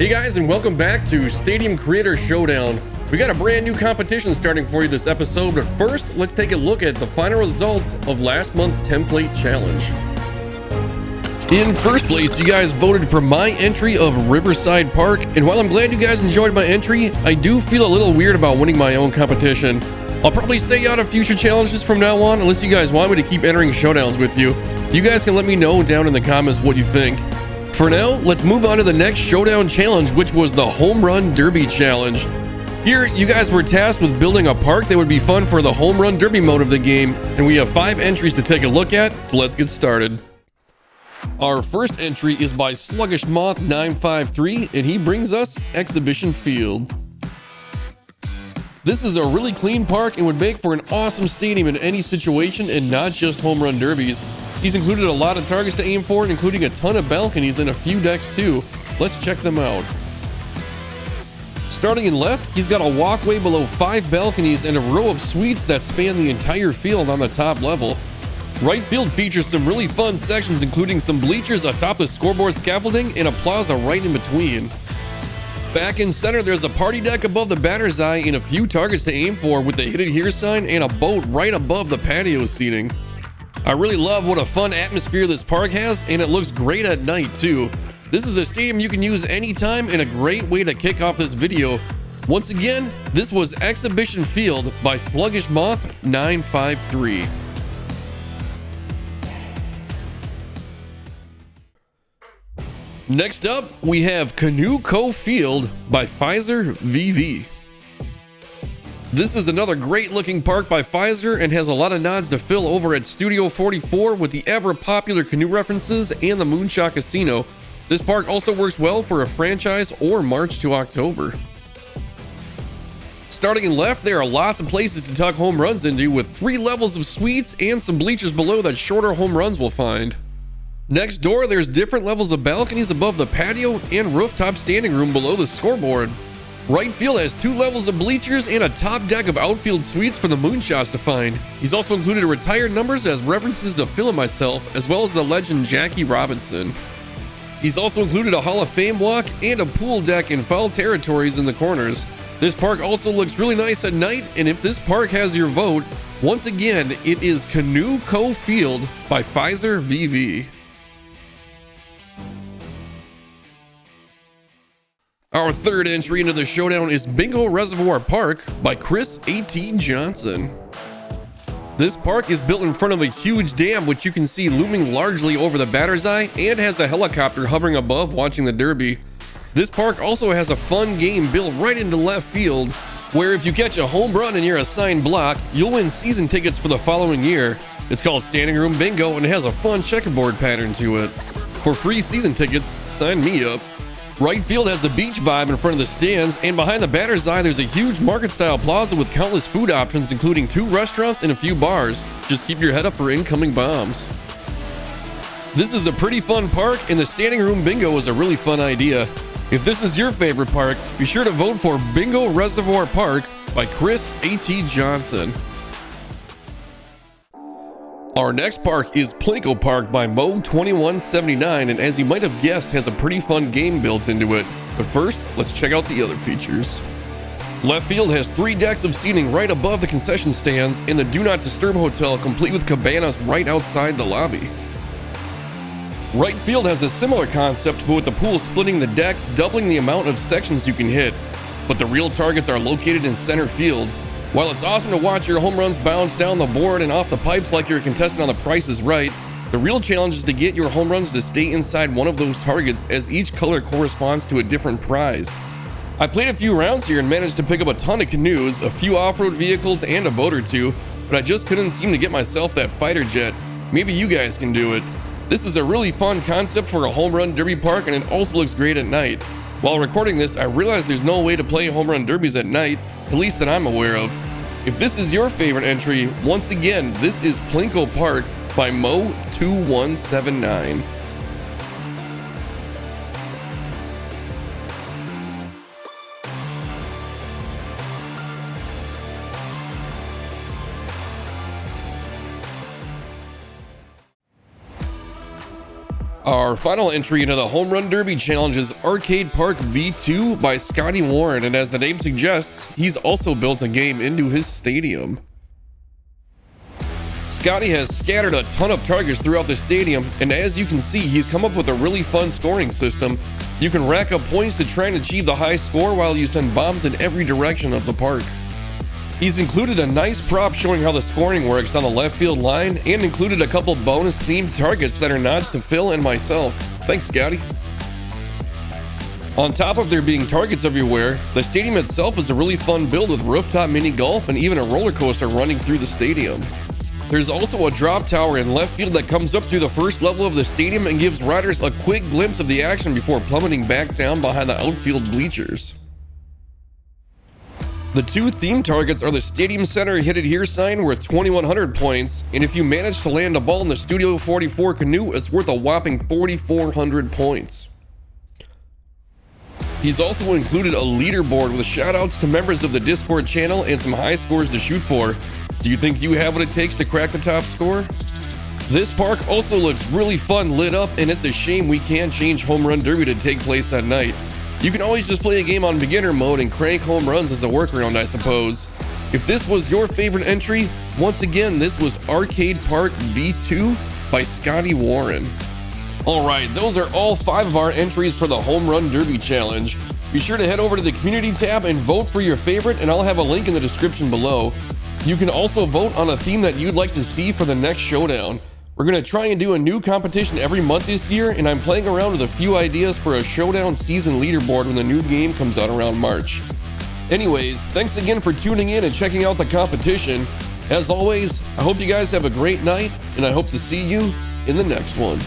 Hey guys, and welcome back to Stadium Creator Showdown. We got a brand new competition starting for you this episode, but first, let's take a look at the final results of last month's template challenge. In first place, you guys voted for my entry of Riverside Park, and while I'm glad you guys enjoyed my entry, I do feel a little weird about winning my own competition. I'll probably stay out of future challenges from now on, unless you guys want me to keep entering showdowns with you. You guys can let me know down in the comments what you think. For now, let's move on to the next showdown challenge, which was the Home Run Derby challenge. Here, you guys were tasked with building a park that would be fun for the Home Run Derby mode of the game, and we have 5 entries to take a look at, so let's get started. Our first entry is by Sluggish Moth 953, and he brings us Exhibition Field. This is a really clean park and would make for an awesome stadium in any situation and not just home run derbies. He's included a lot of targets to aim for, including a ton of balconies and a few decks too. Let's check them out. Starting in left, he's got a walkway below 5 balconies and a row of suites that span the entire field on the top level. Right field features some really fun sections, including some bleachers atop the scoreboard scaffolding and a plaza right in between. Back in center, there's a party deck above the batter's eye and a few targets to aim for with the Hit It Here sign and a boat right above the patio seating. I really love what a fun atmosphere this park has, and it looks great at night too. This is a stadium you can use anytime and a great way to kick off this video. Once again, this was Exhibition Field by Sluggish Moth 953. Next up, we have Canoe Cove Field by Pfizer VV. This is another great looking park by Pfizer and has a lot of nods to Phil over at Studio 44 with the ever popular canoe references and the Moonshot Casino. This park also works well for a franchise or March to October. Starting in left, there are lots of places to tuck home runs into with 3 levels of suites and some bleachers below that shorter home runs will find. Next door, there's different levels of balconies above the patio and rooftop standing room below the scoreboard. Right field has 2 levels of bleachers and a top deck of outfield suites for the moonshots to find. He's also included retired numbers as references to Phil and myself, as well as the legend Jackie Robinson. He's also included a Hall of Fame walk and a pool deck in foul territories in the corners. This park also looks really nice at night, and if this park has your vote, once again, it is Canoe Cove Field by Pfizer VV. Our third entry into the showdown is Bingo Reservoir Park by Chris A.T. Johnson. This park is built in front of a huge dam which you can see looming largely over the batter's eye and has a helicopter hovering above watching the derby. This park also has a fun game built right into left field where if you catch a home run in your assigned block, you'll win season tickets for the following year. It's called Standing Room Bingo and it has a fun checkerboard pattern to it. For free season tickets, sign me up. Right field has a beach vibe in front of the stands, and behind the batter's eye there's a huge market-style plaza with countless food options, including 2 restaurants and a few bars. Just keep your head up for incoming bombs. This is a pretty fun park, and the standing room bingo is a really fun idea. If this is your favorite park, be sure to vote for Bingo Reservoir Park by Chris A.T. Johnson. Our next park is Plinko Park by Mo2179, and as you might have guessed, has a pretty fun game built into it. But first, let's check out the other features. Left field has 3 decks of seating right above the concession stands and the Do Not Disturb Hotel, complete with cabanas right outside the lobby. Right field has a similar concept, but with the pool splitting the decks, doubling the amount of sections you can hit. But the real targets are located in center field. While it's awesome to watch your home runs bounce down the board and off the pipes like you're a contestant on The Price is Right, the real challenge is to get your home runs to stay inside one of those targets, as each color corresponds to a different prize. I played a few rounds here and managed to pick up a ton of canoes, a few off-road vehicles, and a boat or two, but I just couldn't seem to get myself that fighter jet. Maybe you guys can do it. This is a really fun concept for a home run derby park, and it also looks great at night. While recording this, I realized there's no way to play home run derbies at night, at least that I'm aware of. If this is your favorite entry, once again, this is Plinko Park by Mo2179. Our final entry into the Home Run Derby Challenge is Arcade Park V2 by Scotty Warren, and as the name suggests, he's also built a game into his stadium. Scotty has scattered a ton of targets throughout the stadium, and as you can see, he's come up with a really fun scoring system. You can rack up points to try and achieve the high score while you send bombs in every direction of the park. He's included a nice prop showing how the scoring works down the left field line, and included a couple bonus themed targets that are nods to Phil and myself. Thanks, Scotty. On top of there being targets everywhere, the stadium itself is a really fun build with rooftop mini golf and even a roller coaster running through the stadium. There's also a drop tower in left field that comes up through the first level of the stadium and gives riders a quick glimpse of the action before plummeting back down behind the outfield bleachers. The two theme targets are the Stadium Center Hit It Here sign worth 2,100 points, and if you manage to land a ball in the Studio 44 canoe, it's worth a whopping 4,400 points. He's also included a leaderboard with shoutouts to members of the Discord channel and some high scores to shoot for. Do you think you have what it takes to crack the top score? This park also looks really fun lit up, and it's a shame we can't change Home Run Derby to take place at night. You can always just play a game on beginner mode and crank home runs as a workaround, I suppose. If this was your favorite entry, once again, this was Arcade Park V2 by Scotty Warren. Alright, those are all 5 of our entries for the Home Run Derby Challenge. Be sure to head over to the community tab and vote for your favorite, and I'll have a link in the description below. You can also vote on a theme that you'd like to see for the next showdown. We're going to try and do a new competition every month this year, and I'm playing around with a few ideas for a showdown season leaderboard when the new game comes out around March. Anyways, thanks again for tuning in and checking out the competition. As always, I hope you guys have a great night, and I hope to see you in the next one.